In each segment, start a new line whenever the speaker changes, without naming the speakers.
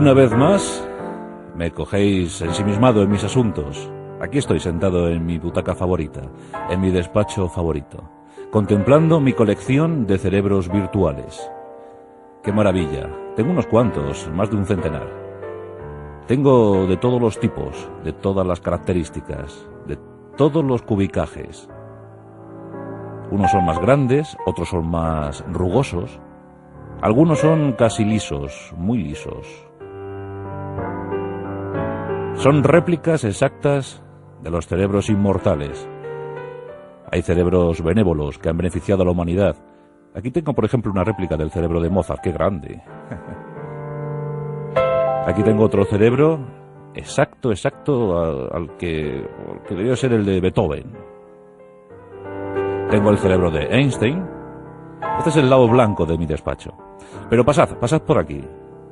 Una vez más, me cogéis ensimismado en mis asuntos. Aquí estoy sentado en mi butaca favorita, en mi despacho favorito, contemplando mi colección de cerebros virtuales. ¡Qué maravilla! Tengo unos cuantos, más de un centenar. Tengo de todos los tipos, de todas las características, de todos los cubicajes. Unos son más grandes, otros son más rugosos. Algunos son casi lisos, muy lisos. Son réplicas exactas de los cerebros inmortales. Hay cerebros benévolos que han beneficiado a la humanidad. Aquí tengo, por ejemplo, una réplica del cerebro de Mozart. ¡Qué grande! Aquí tengo otro cerebro exacto al que debió ser el de Beethoven. Tengo el cerebro de Einstein. Este es el lado blanco de mi despacho. Pero pasad por aquí.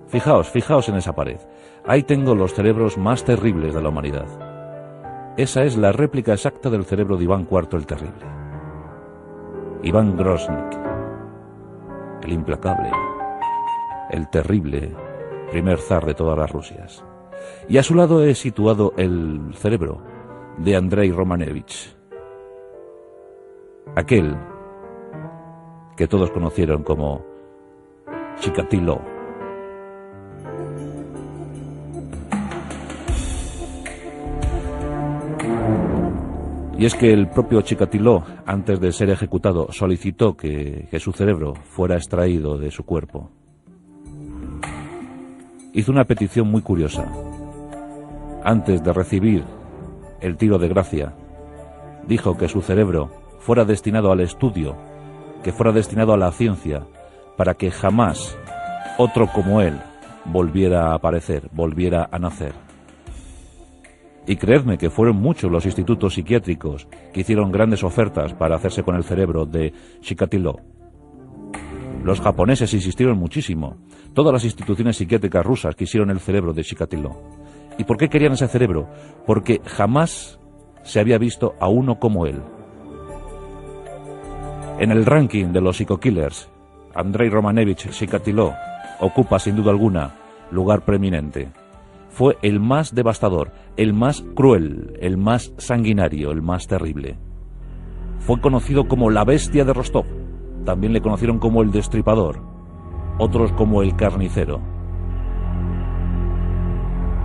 Fijaos en esa pared. Ahí tengo los cerebros más terribles de la humanidad. Esa es la réplica exacta del cerebro de Iván IV el Terrible. Iván Groznyk, el implacable, el terrible, primer zar de todas las Rusias. Y a su lado he situado el cerebro de Andrei Romanevich, aquel que todos conocieron como Chikatilo. Y es que el propio Chikatilo, antes de ser ejecutado, solicitó que su cerebro fuera extraído de su cuerpo. Hizo una petición muy curiosa. Antes de recibir el tiro de gracia, dijo que su cerebro fuera destinado al estudio, que fuera destinado a la ciencia, para que jamás otro como él volviera a aparecer, volviera a nacer. Y creedme que fueron muchos los institutos psiquiátricos que hicieron grandes ofertas para hacerse con el cerebro de Chikatilo. Los japoneses insistieron muchísimo. Todas las instituciones psiquiátricas rusas quisieron el cerebro de Chikatilo. ¿Y por qué querían ese cerebro? Porque jamás se había visto a uno como él. En el ranking de los psico-killers, Andrei Romanevich Chikatilo ocupa sin duda alguna lugar preeminente. Fue el más devastador, el más cruel, el más sanguinario, el más terrible. Fue conocido como la bestia de Rostov. También le conocieron como el destripador, otros como el carnicero.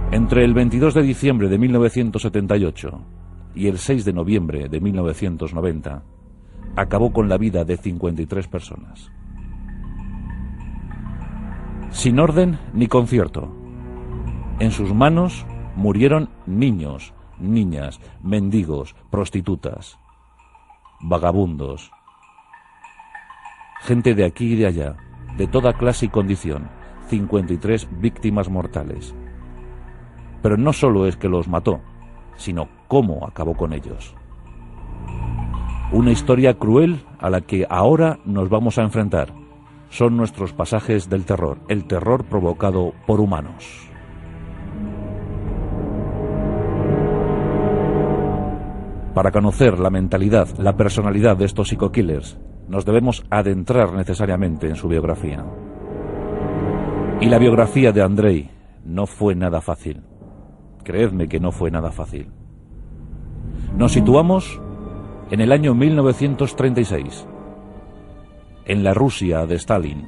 Entre el 22 de diciembre de 1978 y el 6 de noviembre de 1990, acabó con la vida de 53 personas. Sin orden ni concierto. En sus manos murieron niños, niñas, mendigos, prostitutas, vagabundos, gente de aquí y de allá, de toda clase y condición, 53 víctimas mortales. Pero no solo es que los mató, sino cómo acabó con ellos. Una historia cruel a la que ahora nos vamos a enfrentar. Son nuestros pasajes del terror, el terror provocado por humanos. Para conocer la mentalidad, la personalidad de estos psico-killers, nos debemos adentrar necesariamente en su biografía. Y la biografía de Andrei no fue nada fácil. Creedme que no fue nada fácil. Nos situamos en el año 1936, en la Rusia de Stalin.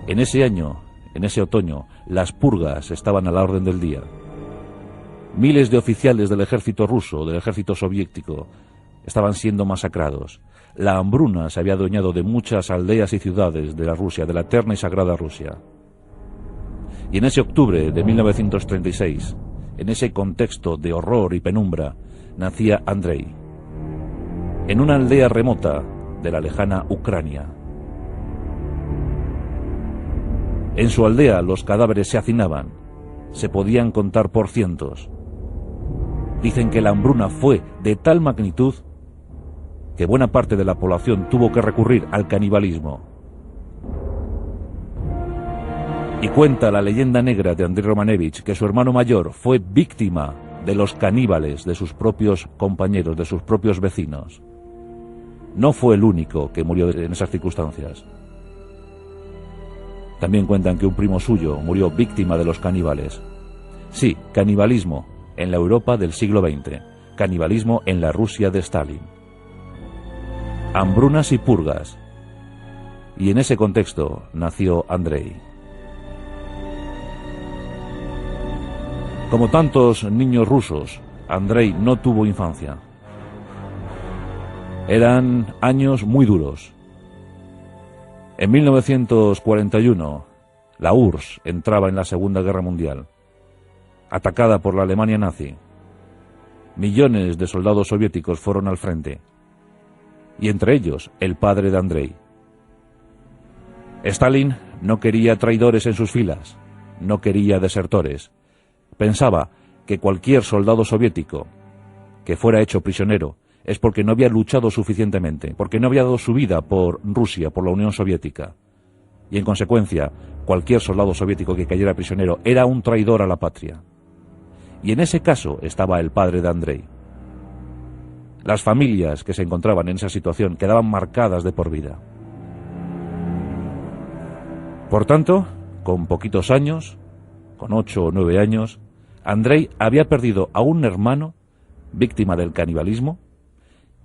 En ese año, en ese otoño, las purgas estaban a la orden del día. Miles de oficiales del ejército ruso, del ejército soviético, estaban siendo masacrados. La hambruna se había adueñado de muchas aldeas y ciudades de la Rusia, de la eterna y sagrada Rusia. Y en ese octubre de 1936, en ese contexto de horror y penumbra, nacía Andrei, en una aldea remota de la lejana Ucrania. En su aldea los cadáveres se hacinaban, se podían contar por cientos. Dicen que la hambruna fue de tal magnitud que buena parte de la población tuvo que recurrir al canibalismo. Y cuenta la leyenda negra de Andrei Romanevich que su hermano mayor fue víctima de los caníbales de sus propios compañeros, de sus propios vecinos. No fue el único que murió en esas circunstancias. También cuentan que un primo suyo murió víctima de los caníbales. Sí, canibalismo en la Europa del siglo XX, canibalismo en la Rusia de Stalin. Hambrunas y purgas. Y en ese contexto nació Andrei. Como tantos niños rusos, Andrei no tuvo infancia. Eran años muy duros. En 1941, la URSS entraba en la Segunda Guerra Mundial, atacada por la Alemania nazi. Millones de soldados soviéticos fueron al frente, y entre ellos el padre de Andrei. Stalin no quería traidores en sus filas, no quería desertores. Pensaba que cualquier soldado soviético que fuera hecho prisionero es porque no había luchado suficientemente, porque no había dado su vida por Rusia, por la Unión Soviética. Y en consecuencia, cualquier soldado soviético que cayera prisionero era un traidor a la patria. Y en ese caso estaba el padre de Andrei. Las familias que se encontraban en esa situación quedaban marcadas de por vida. Por tanto, con poquitos años, con 8 o 9 años, Andrei había perdido a un hermano víctima del canibalismo,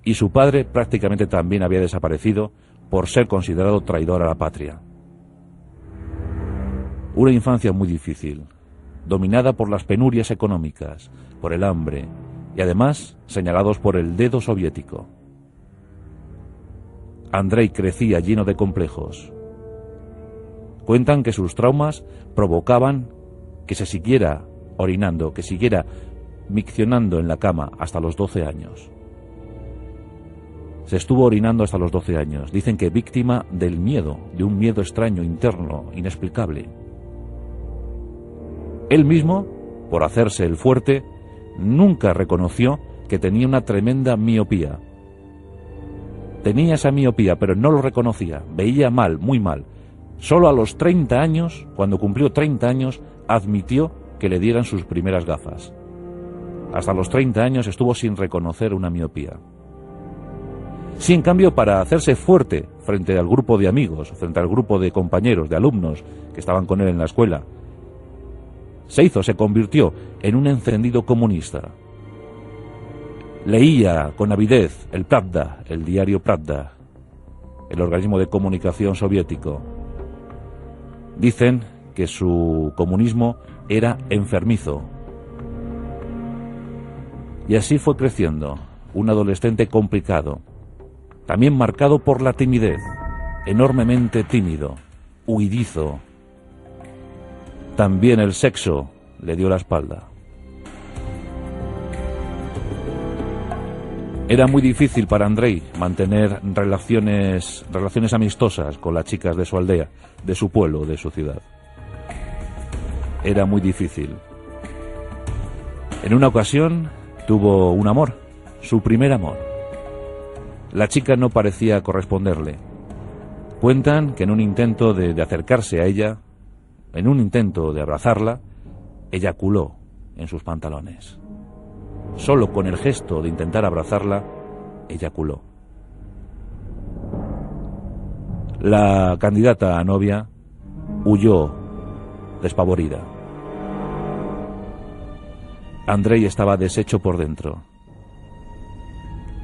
y su padre prácticamente también había desaparecido por ser considerado traidor a la patria. Una infancia muy difícil, dominada por las penurias económicas, por el hambre, y además señalados por el dedo soviético. Andrei crecía lleno de complejos. Cuentan que sus traumas provocaban que se siguiera orinando, que siguiera miccionando en la cama hasta los 12 años. Se estuvo orinando hasta los 12 años. Dicen que víctima del miedo, de un miedo extraño, interno, inexplicable. Él mismo, por hacerse el fuerte, nunca reconoció que tenía una tremenda miopía. Tenía esa miopía, pero no lo reconocía. Veía mal, muy mal. Solo a los 30 años, cuando cumplió 30 años, admitió que le dieran sus primeras gafas. Hasta los 30 años estuvo sin reconocer una miopía. Sí, en cambio, para hacerse fuerte frente al grupo de amigos, frente al grupo de compañeros, de alumnos que estaban con él en la escuela, se convirtió en un encendido comunista. Leía con avidez el Pravda, el diario Pravda, el organismo de comunicación soviético. Dicen que su comunismo era enfermizo. Y así fue creciendo, un adolescente complicado, también marcado por la timidez, enormemente tímido, huidizo. También el sexo le dio la espalda. Era muy difícil para Andrei mantener relaciones amistosas con las chicas de su aldea, de su pueblo, de su ciudad. Era muy difícil. En una ocasión tuvo un amor, su primer amor. La chica no parecía corresponderle. Cuentan que en un intento de acercarse a ella, en un intento de abrazarla, eyaculó en sus pantalones. Solo con el gesto de intentar abrazarla, eyaculó. La candidata a novia huyó despavorida. Andrei estaba deshecho por dentro.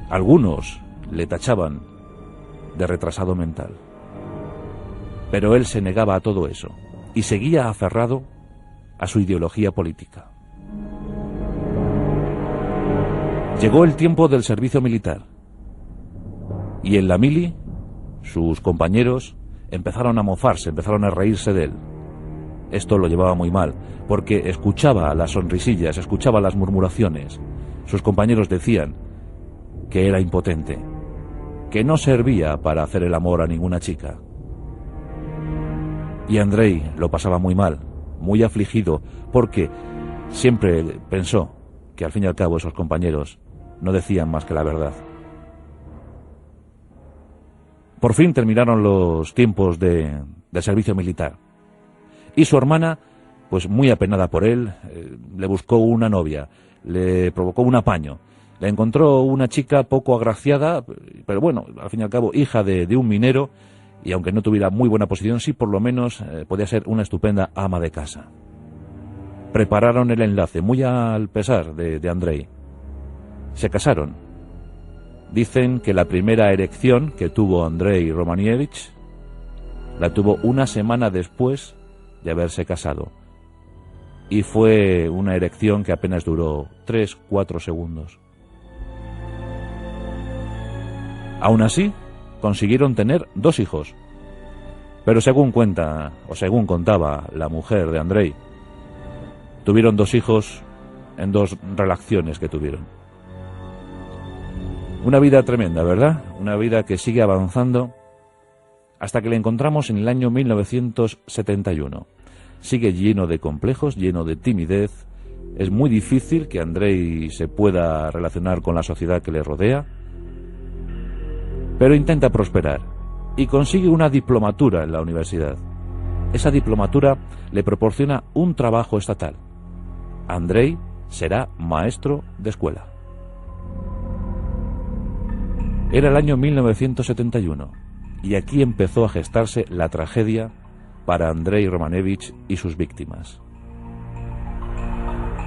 Algunos le tachaban de retrasado mental. Pero él se negaba a todo eso y seguía aferrado a su ideología política. Llegó el tiempo del servicio militar y en la mili sus compañeros empezaron a mofarse, empezaron a reírse de él. Esto lo llevaba muy mal, porque escuchaba las sonrisillas, escuchaba las murmuraciones. Sus compañeros decían que era impotente, que no servía para hacer el amor a ninguna chica. Y Andrei lo pasaba muy mal, muy afligido, porque siempre pensó que al fin y al cabo esos compañeros no decían más que la verdad. Por fin terminaron los tiempos de servicio militar. Y su hermana, pues muy apenada por él, le buscó una novia, le provocó un apaño. Le encontró una chica poco agraciada, pero bueno, al fin y al cabo, hija de un minero, y aunque no tuviera muy buena posición, sí por lo menos podía ser una estupenda ama de casa. Prepararon el enlace, muy al pesar de Andrei. Se casaron. Dicen que la primera erección que tuvo Andrei Romanievich la tuvo una semana después de haberse casado. Y fue una erección que apenas duró 3-4 segundos. Aún así, consiguieron tener 2 hijos. Pero según contaba la mujer de Andrei, tuvieron 2 hijos en 2 relaciones que tuvieron. Una vida tremenda, ¿verdad? Una vida que sigue avanzando hasta que la encontramos en el año 1971. Sigue lleno de complejos, lleno de timidez. Es muy difícil que Andrei se pueda relacionar con la sociedad que le rodea, pero intenta prosperar y consigue una diplomatura en la universidad. Esa diplomatura le proporciona un trabajo estatal. Andrei será maestro de escuela. Era el año 1971 y aquí empezó a gestarse la tragedia para Andrei Romanevich y sus víctimas.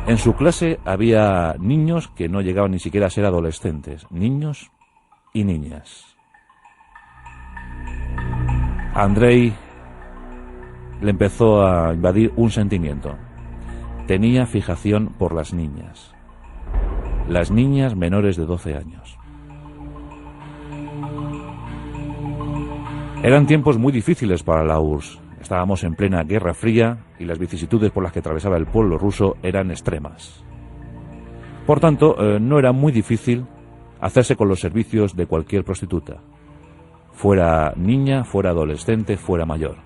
En su clase había niños que no llegaban ni siquiera a ser adolescentes, niños y niñas. A Andrei le empezó a invadir un sentimiento. Tenía fijación por las niñas menores de 12 años. Eran tiempos muy difíciles para la URSS. Estábamos en plena Guerra Fría y las vicisitudes por las que atravesaba el pueblo ruso eran extremas. Por tanto, no era muy difícil hacerse con los servicios de cualquier prostituta. Fuera niña, fuera adolescente, fuera mayor.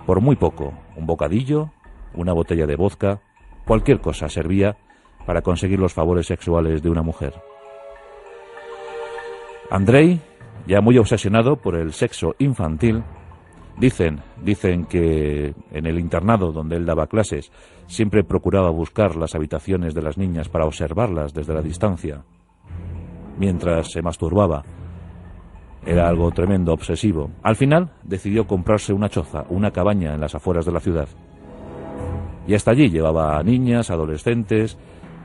Por muy poco, un bocadillo, una botella de vodka, cualquier cosa servía para conseguir los favores sexuales de una mujer. Andrei, ya muy obsesionado por el sexo infantil, dicen que en el internado donde él daba clases siempre procuraba buscar las habitaciones de las niñas para observarlas desde la distancia, mientras se masturbaba. Era algo tremendo, obsesivo. Al final decidió comprarse una choza, una cabaña en las afueras de la ciudad. Y hasta allí llevaba a niñas, adolescentes,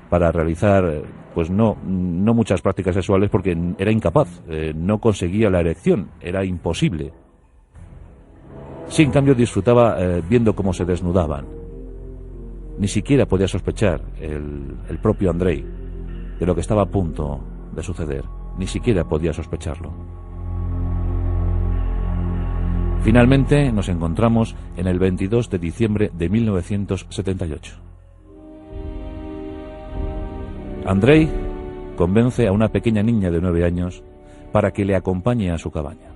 para realizar, pues no muchas prácticas sexuales porque era incapaz, no conseguía la erección, era imposible. Sí, en cambio disfrutaba viendo cómo se desnudaban. Ni siquiera podía sospechar el propio Andrei de lo que estaba a punto de suceder. Ni siquiera podía sospecharlo. Finalmente nos encontramos en el 22 de diciembre de 1978. Andrei convence a una pequeña niña de 9 años para que le acompañe a su cabaña.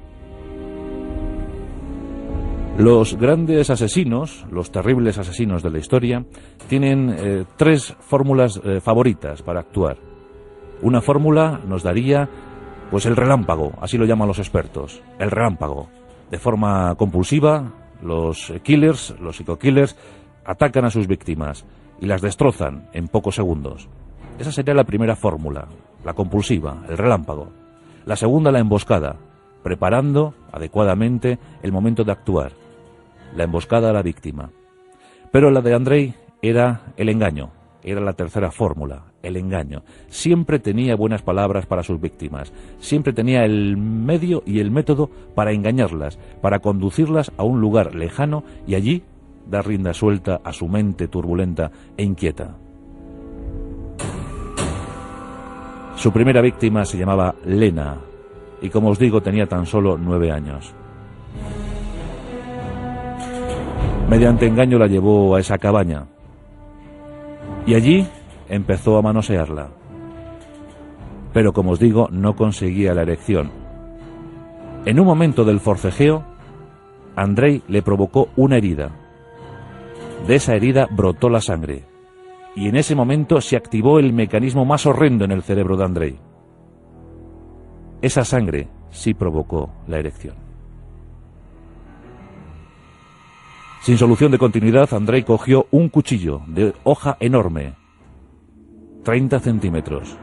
Los grandes asesinos, los terribles asesinos de la historia, tienen 3 fórmulas favoritas para actuar. Una fórmula nos daría, pues el relámpago, así lo llaman los expertos, el relámpago. De forma compulsiva, los killers, los psico-killers, atacan a sus víctimas y las destrozan en pocos segundos. Esa sería la primera fórmula, la compulsiva, el relámpago. La segunda, la emboscada, preparando adecuadamente el momento de actuar. La emboscada a la víctima. Pero la de Andrei era el engaño, era la tercera fórmula, el engaño. Siempre tenía buenas palabras para sus víctimas, siempre tenía el medio y el método para engañarlas, para conducirlas a un lugar lejano y allí dar rienda suelta a su mente turbulenta e inquieta. Su primera víctima se llamaba Lena y, como os digo, tenía tan solo 9 años. Mediante engaño la llevó a esa cabaña y allí empezó a manosearla. Pero, como os digo, no conseguía la erección. En un momento del forcejeo, Andrei le provocó una herida. De esa herida brotó la sangre. Y en ese momento se activó el mecanismo más horrendo en el cerebro de Andrei. Esa sangre sí provocó la erección. Sin solución de continuidad, Andrei cogió un cuchillo de hoja enorme, 30 centímetros,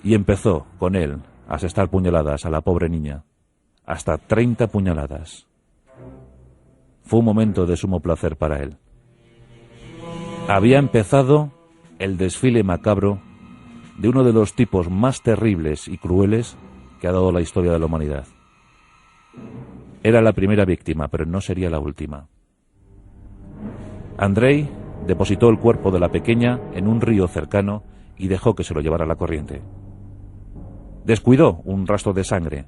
y empezó con él a asestar puñaladas a la pobre niña, hasta 30 puñaladas. Fue un momento de sumo placer para él. Había empezado el desfile macabro de uno de los tipos más terribles y crueles que ha dado la historia de la humanidad. Era la primera víctima, pero no sería la última. Andrei depositó el cuerpo de la pequeña en un río cercano y dejó que se lo llevara la corriente. Descuidó un rastro de sangre.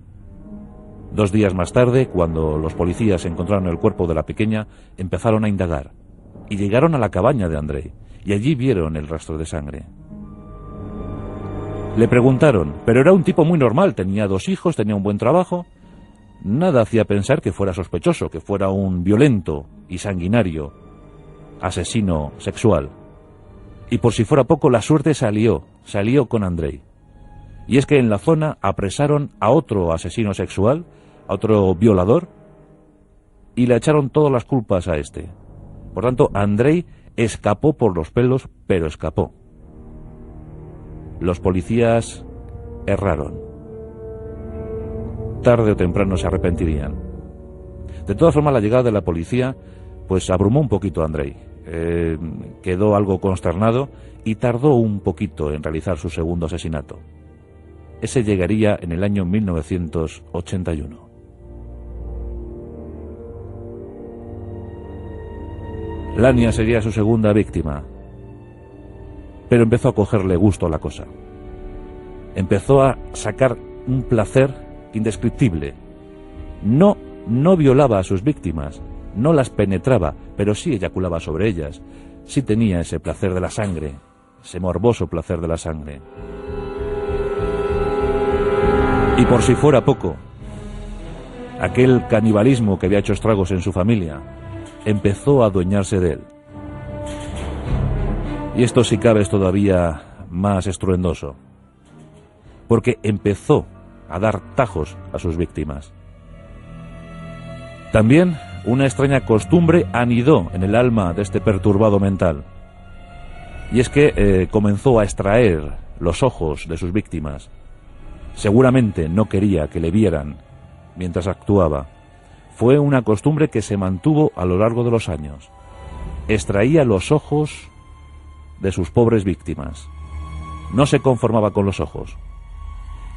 2 días más tarde, cuando los policías encontraron el cuerpo de la pequeña, empezaron a indagar y llegaron a la cabaña de Andrei y allí vieron el rastro de sangre. Le preguntaron, pero era un tipo muy normal, tenía 2 hijos, tenía un buen trabajo. Nada hacía pensar que fuera sospechoso, que fuera un violento y sanguinario asesino sexual. Y por si fuera poco, la suerte salió con Andrei. Y es que en la zona apresaron a otro asesino sexual, a otro violador, y le echaron todas las culpas a este. Por tanto, Andrei escapó por los pelos, pero escapó. Los policías erraron. Tarde o temprano se arrepentirían. De todas formas, la llegada de la policía pues abrumó un poquito a Andrei. Quedó algo consternado y tardó un poquito en realizar su segundo asesinato. Ese llegaría en el año 1981. Lania sería su segunda víctima, pero empezó a cogerle gusto a la cosa. Empezó a sacar un placer indescriptible. No violaba a sus víctimas, no las penetraba, pero sí eyaculaba sobre ellas. Sí tenía ese placer de la sangre, ese morboso placer de la sangre. Y por si fuera poco, aquel canibalismo que había hecho estragos en su familia empezó a adueñarse de él. Y esto, si cabe, es todavía más estruendoso, porque empezó a dar tajos a sus víctimas. También una extraña costumbre anidó en el alma de este perturbado mental, y es que comenzó a extraer los ojos de sus víctimas. Seguramente no quería que le vieran mientras actuaba. Fue una costumbre que se mantuvo a lo largo de los años. Extraía los ojos de sus pobres víctimas. No se conformaba con los ojos.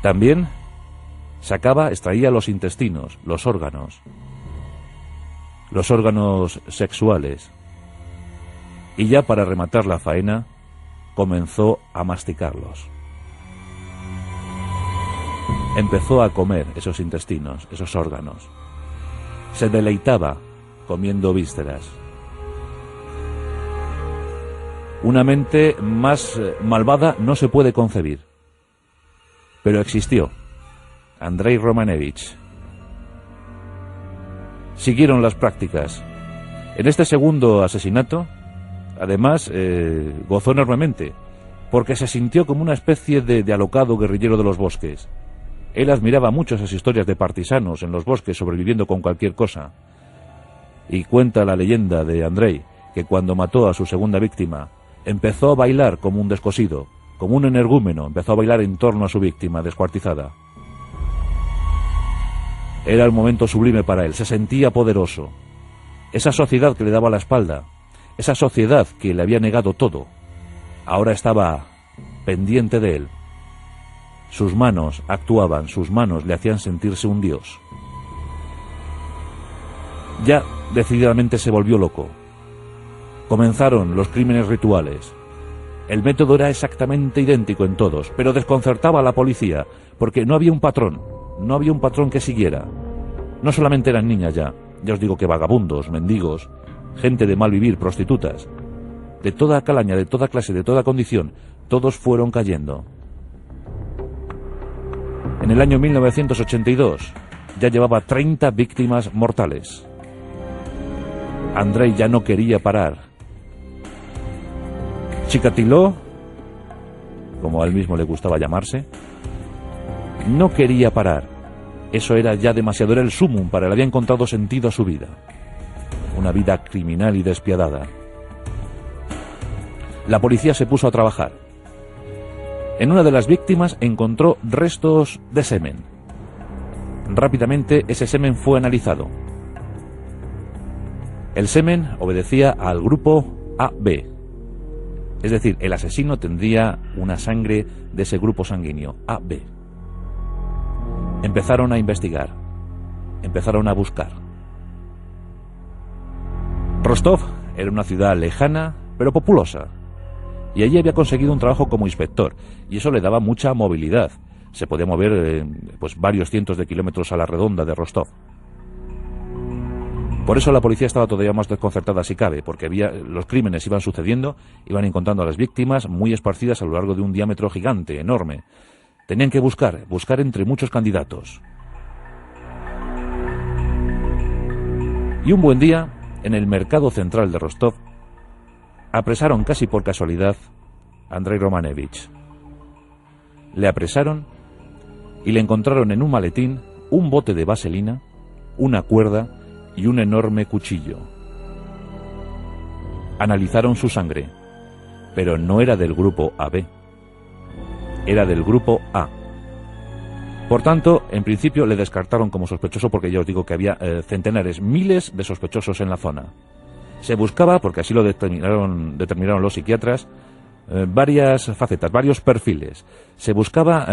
También extraía los intestinos, los órganos sexuales. Y ya para rematar la faena, comenzó a masticarlos. Empezó a comer esos intestinos, esos órganos. Se deleitaba comiendo vísceras. Una mente más malvada no se puede concebir. Pero existió. Andrei Romanevich. Siguieron las prácticas. En este segundo asesinato, además, gozó enormemente, porque se sintió como una especie de alocado guerrillero de los bosques. Él admiraba mucho esas historias de partisanos en los bosques sobreviviendo con cualquier cosa. Y cuenta la leyenda de Andrei que cuando mató a su segunda víctima, empezó a bailar como un descosido, como un energúmeno, empezó a bailar en torno a su víctima descuartizada. Era el momento sublime para él, se sentía poderoso. Esa sociedad que le daba la espalda, esa sociedad que le había negado todo, ahora estaba pendiente de él. Sus manos actuaban, sus manos le hacían sentirse un dios. Ya decididamente se volvió loco. Comenzaron los crímenes rituales. El método era exactamente idéntico en todos, pero desconcertaba a la policía, porque no había un patrón que siguiera. No solamente eran niñas ya os digo que vagabundos, mendigos, gente de mal vivir, prostitutas, de toda calaña, de toda clase, de toda condición, todos fueron cayendo. En el año 1982 ya llevaba 30 víctimas mortales. Andrei ya no quería parar. Chikatilo, como a él mismo le gustaba llamarse, no quería parar. Eso era ya demasiado, era el sumum para él, había encontrado sentido a su vida. Una vida criminal y despiadada. La policía se puso a trabajar. En una de las víctimas encontró restos de semen. Rápidamente ese semen fue analizado. El semen obedecía al grupo AB. Es decir, el asesino tendría una sangre de ese grupo sanguíneo, AB. Empezaron a investigar. Empezaron a buscar. Rostov era una ciudad lejana, pero populosa. Y allí había conseguido un trabajo como inspector, y eso le daba mucha movilidad. Se podía mover pues varios cientos de kilómetros a la redonda de Rostov. Por eso la policía estaba todavía más desconcertada si cabe, porque los crímenes iban sucediendo, iban encontrando a las víctimas muy esparcidas a lo largo de un diámetro gigante, enorme. Tenían que buscar entre muchos candidatos. Y un buen día, en el mercado central de Rostov, apresaron casi por casualidad a Andrei Romanevich. Le apresaron y le encontraron en un maletín un bote de vaselina, una cuerda y un enorme cuchillo. Analizaron su sangre, pero no era del grupo AB, era del grupo A. Por tanto, en principio le descartaron como sospechoso porque ya os digo que había centenares, miles de sospechosos en la zona. Se buscaba, porque así lo determinaron los psiquiatras, varias facetas, varios perfiles. Se buscaba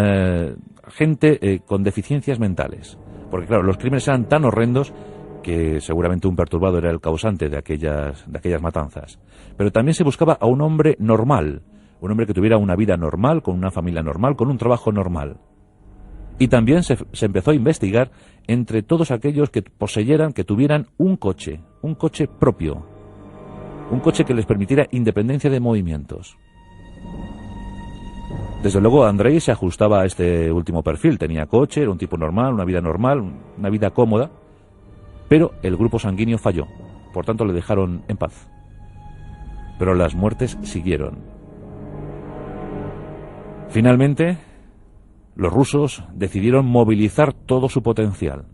gente con deficiencias mentales, porque claro, los crímenes eran tan horrendos que seguramente un perturbado era el causante de aquellas matanzas. Pero también se buscaba a un hombre normal, un hombre que tuviera una vida normal, con una familia normal, con un trabajo normal. Y también se empezó a investigar entre todos aquellos que poseyeran, que tuvieran un coche propio, un coche que les permitiera independencia de movimientos. Desde luego Andrei se ajustaba a este último perfil, tenía coche, era un tipo normal, una vida cómoda, pero el grupo sanguíneo falló, por tanto le dejaron en paz. Pero las muertes siguieron. Finalmente, los rusos decidieron movilizar todo su potencial.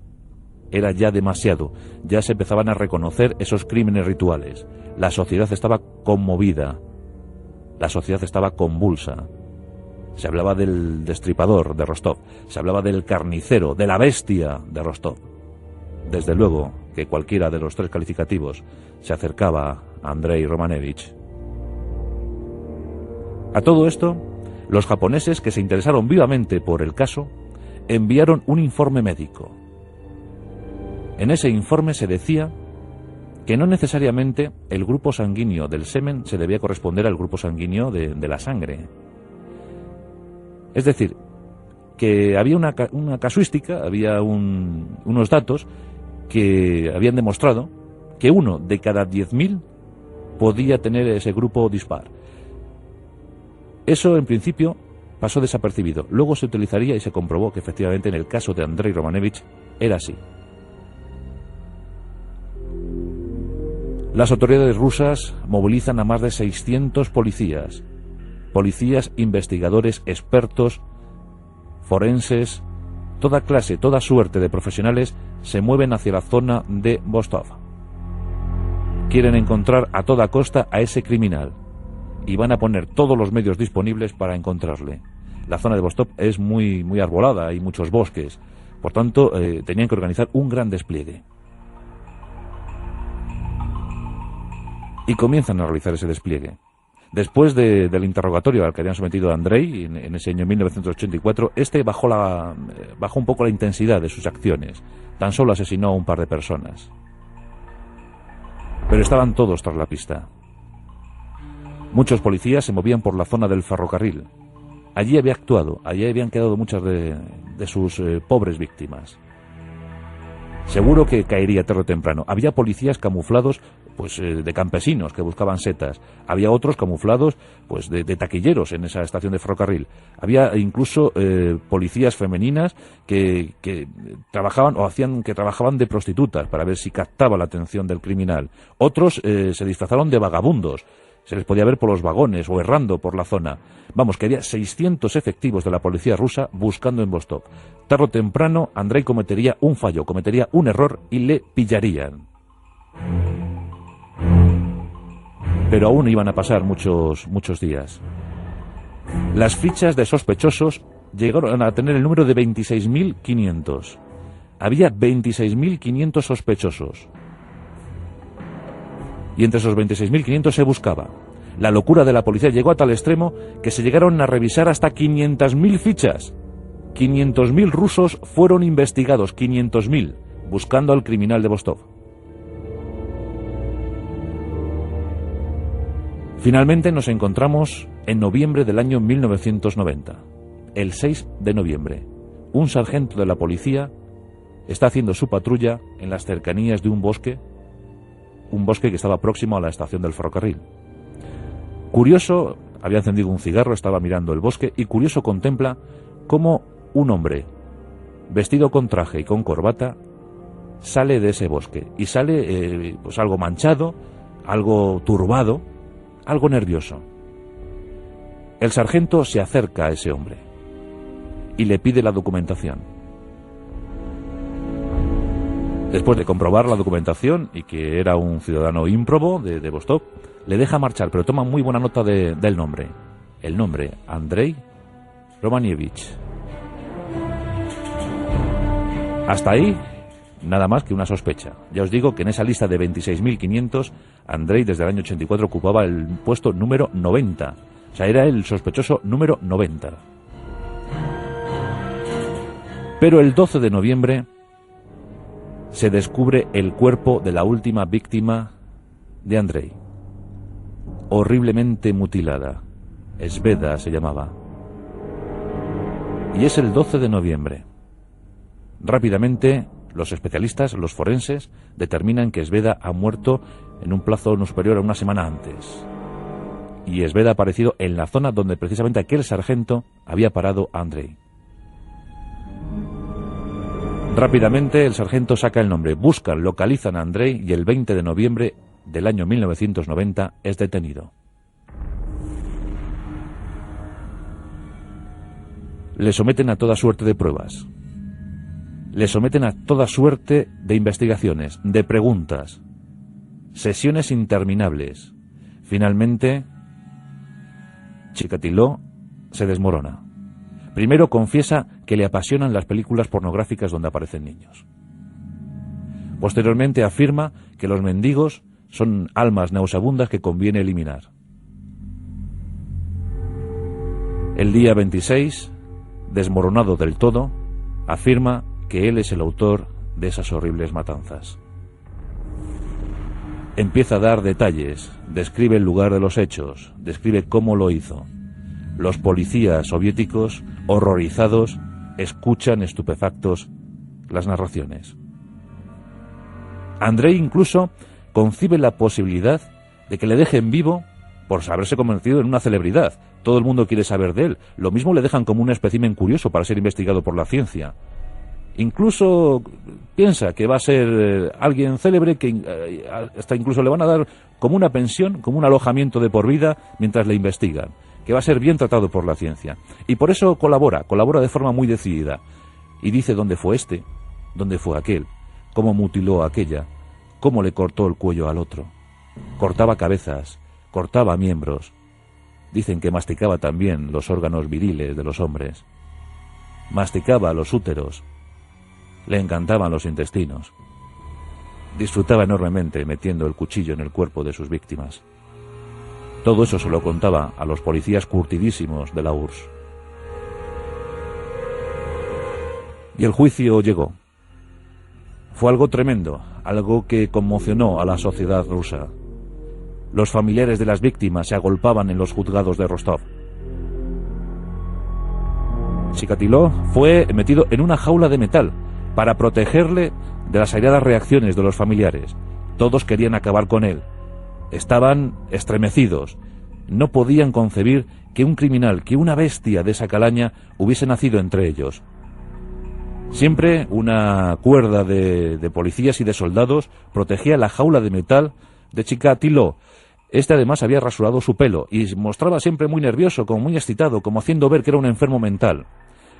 Era ya demasiado, ya se empezaban a reconocer esos crímenes rituales. La sociedad estaba conmovida, la sociedad estaba convulsa. Se hablaba del destripador de Rostov, se hablaba del carnicero, de la bestia de Rostov. Desde luego que cualquiera de los tres calificativos se acercaba a Andrei Romanevich. A todo esto, los japoneses, que se interesaron vivamente por el caso, enviaron un informe médico. En ese informe se decía que no necesariamente el grupo sanguíneo del semen se debía corresponder al grupo sanguíneo de la sangre. Es decir, que había una casuística, había unos datos que habían demostrado que 1 de cada 10.000 podía tener ese grupo dispar. Eso en principio pasó desapercibido. Luego se utilizaría y se comprobó que efectivamente en el caso de Andrei Romanevich era así. Las autoridades rusas movilizan a más de 600 policías, investigadores, expertos, forenses, toda clase, toda suerte de profesionales se mueven hacia la zona de Vostok. Quieren encontrar a toda costa a ese criminal y van a poner todos los medios disponibles para encontrarle. La zona de Vostok es muy arbolada, hay muchos bosques, por tanto tenían que organizar un gran despliegue. Y comienzan a realizar ese despliegue. Después del interrogatorio al que habían sometido a Andrei en ese año 1984, bajó un poco la intensidad de sus acciones. Tan solo asesinó a un par de personas. Pero estaban todos tras la pista. Muchos policías se movían por la zona del ferrocarril. Allí había actuado, allí habían quedado muchas de sus pobres víctimas. Seguro que caería tarde o temprano. Había policías camuflados de campesinos que buscaban setas. Había otros camuflados de taquilleros en esa estación de ferrocarril. Había incluso policías femeninas que trabajaban de prostitutas para ver si captaba la atención del criminal. Otros se disfrazaron de vagabundos. Se les podía ver por los vagones o errando por la zona. Vamos, que había 600 efectivos de la policía rusa buscando en Vostok. Tarde o temprano, Andrei cometería un fallo, cometería un error y le pillarían. Pero aún iban a pasar muchos días. Las fichas de sospechosos llegaron a tener el número de 26.500. había 26.500 sospechosos. Y entre esos 26.500 se buscaba. La locura de la policía llegó a tal extremo que se llegaron a revisar hasta 500.000 fichas. 500.000 rusos fueron investigados, 500.000, buscando al criminal de Vostok. Finalmente nos encontramos en noviembre del año 1990. El 6 de noviembre, un sargento de la policía está haciendo su patrulla en las cercanías de un bosque que estaba próximo a la estación del ferrocarril. Curioso, había encendido un cigarro, estaba mirando el bosque y curioso contempla cómo un hombre vestido con traje y con corbata sale de ese bosque y sale pues algo manchado, algo turbado, algo nervioso. El sargento se acerca a ese hombre y le pide la documentación. Después de comprobar la documentación y que era un ciudadano ímprobo de Vostok, le deja marchar, pero toma muy buena nota del nombre. El nombre, Andrei Romanievich. Hasta ahí, nada más que una sospecha. Ya os digo que en esa lista de 26.500, Andrei desde el año 84 ocupaba el puesto número 90. O sea, era el sospechoso número 90. Pero el 12 de noviembre se descubre el cuerpo de la última víctima de Andrei. Horriblemente mutilada. Sveta se llamaba. Y es el 12 de noviembre. Rápidamente, los especialistas, los forenses, determinan que Sveta ha muerto en un plazo no superior a una semana antes. Y Sveta ha aparecido en la zona donde precisamente aquel sargento había parado a Andrei. Rápidamente el sargento saca el nombre, buscan, localizan a Andrei y el 20 de noviembre del año 1990 es detenido. Le someten a toda suerte de pruebas. Le someten a toda suerte de investigaciones, de preguntas, sesiones interminables. Finalmente, Chikatilo se desmorona. Primero confiesa que le apasionan las películas pornográficas donde aparecen niños. Posteriormente afirma que los mendigos son almas nauseabundas que conviene eliminar. El día 26, desmoronado del todo, afirma que él es el autor de esas horribles matanzas. Empieza a dar detalles, describe el lugar de los hechos, describe cómo lo hizo. Los policías soviéticos, horrorizados, escuchan estupefactos las narraciones. Andrei incluso concibe la posibilidad de que le dejen vivo por haberse convertido en una celebridad. Todo el mundo quiere saber de él. Lo mismo le dejan como un espécimen curioso para ser investigado por la ciencia. Incluso piensa que va a ser alguien célebre, que hasta incluso le van a dar como una pensión, como un alojamiento de por vida mientras le investigan, que va a ser bien tratado por la ciencia. Y por eso colabora de forma muy decidida. Y dice dónde fue este, dónde fue aquel, cómo mutiló a aquella, cómo le cortó el cuello al otro. Cortaba cabezas, cortaba miembros. Dicen que masticaba también los órganos viriles de los hombres. Masticaba los úteros. Le encantaban los intestinos. Disfrutaba enormemente metiendo el cuchillo en el cuerpo de sus víctimas. Todo eso se lo contaba a los policías curtidísimos de la URSS. Y el juicio llegó. Fue algo tremendo, algo que conmocionó a la sociedad rusa. Los familiares de las víctimas se agolpaban en los juzgados de Rostov. Chikatilo fue metido en una jaula de metal para protegerle de las airadas reacciones de los familiares. Todos querían acabar con él. Estaban estremecidos. No podían concebir que un criminal, que una bestia de esa calaña hubiese nacido entre ellos. Siempre una cuerda de policías y de soldados protegía la jaula de metal de Chikatilo. Este además había rasurado su pelo y mostraba siempre muy nervioso, como muy excitado, como haciendo ver que era un enfermo mental.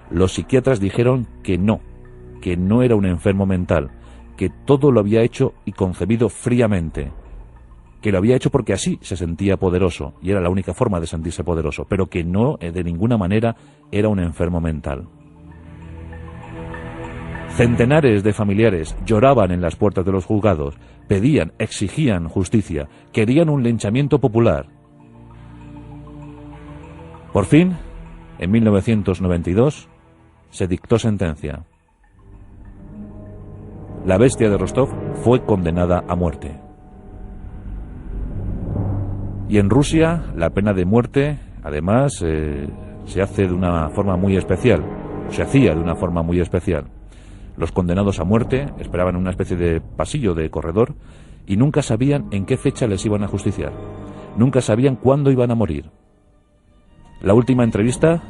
Los psiquiatras dijeron que no era un enfermo mental, que todo lo había hecho y concebido fríamente, que lo había hecho porque así se sentía poderoso, y era la única forma de sentirse poderoso, pero que no, de ninguna manera, era un enfermo mental. Centenares de familiares lloraban en las puertas de los juzgados, pedían, exigían justicia, querían un linchamiento popular. Por fin, en 1992, se dictó sentencia. La bestia de Rostov fue condenada a muerte. Y en Rusia, la pena de muerte, además, se hace de una forma muy especial. Se hacía de una forma muy especial. Los condenados a muerte esperaban en una especie de pasillo, de corredor, y nunca sabían en qué fecha les iban a justiciar. Nunca sabían cuándo iban a morir. La última entrevista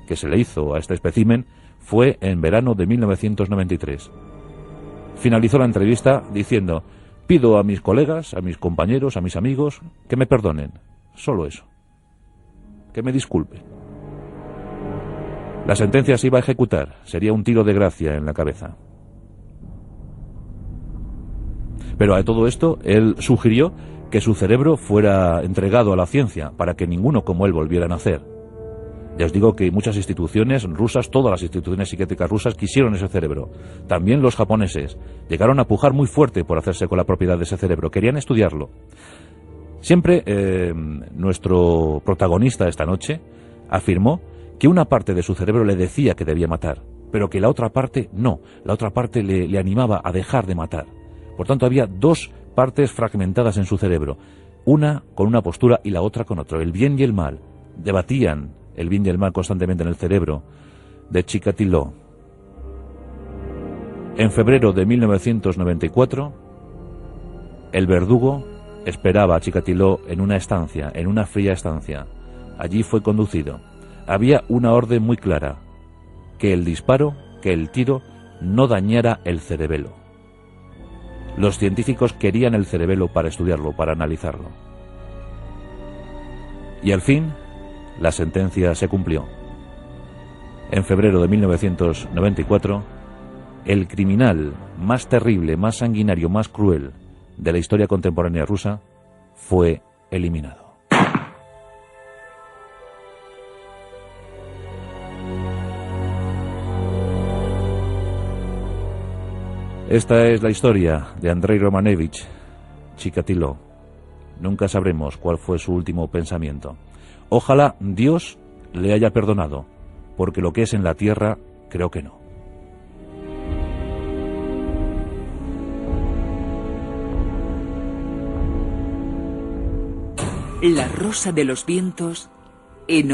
que se le hizo a este espécimen fue en verano de 1993. Finalizó la entrevista diciendo: pido a mis colegas, a mis compañeros, a mis amigos, que me perdonen. Solo eso. Que me disculpen. La sentencia se iba a ejecutar. Sería un tiro de gracia en la cabeza. Pero a todo esto, él sugirió que su cerebro fuera entregado a la ciencia para que ninguno como él volviera a nacer. Ya os digo que muchas instituciones rusas, todas las instituciones psiquiátricas rusas, quisieron ese cerebro. También los japoneses llegaron a pujar muy fuerte por hacerse con la propiedad de ese cerebro. Querían estudiarlo. Siempre nuestro protagonista esta noche afirmó que una parte de su cerebro le decía que debía matar, pero que la otra parte no. La otra parte le animaba a dejar de matar. Por tanto, había dos partes fragmentadas en su cerebro. Una con una postura y la otra con otra. El bien y el mal. Debatían el bien y el mal constantemente en el cerebro de Chikatilo. En febrero de 1994, el verdugo esperaba a Chikatilo en una estancia, en una fría estancia. Allí fue conducido. Había una orden muy clara: que el disparo, que el tiro, no dañara el cerebelo. Los científicos querían el cerebelo para estudiarlo, para analizarlo. Y al fin, la sentencia se cumplió. En febrero de 1994, el criminal más terrible, más sanguinario, más cruel de la historia contemporánea rusa fue eliminado. Esta es la historia de Andrei Romanevich Chikatilo. Nunca sabremos cuál fue su último pensamiento. Ojalá Dios le haya perdonado, porque lo que es en la tierra, creo que no.
La rosa de los vientos en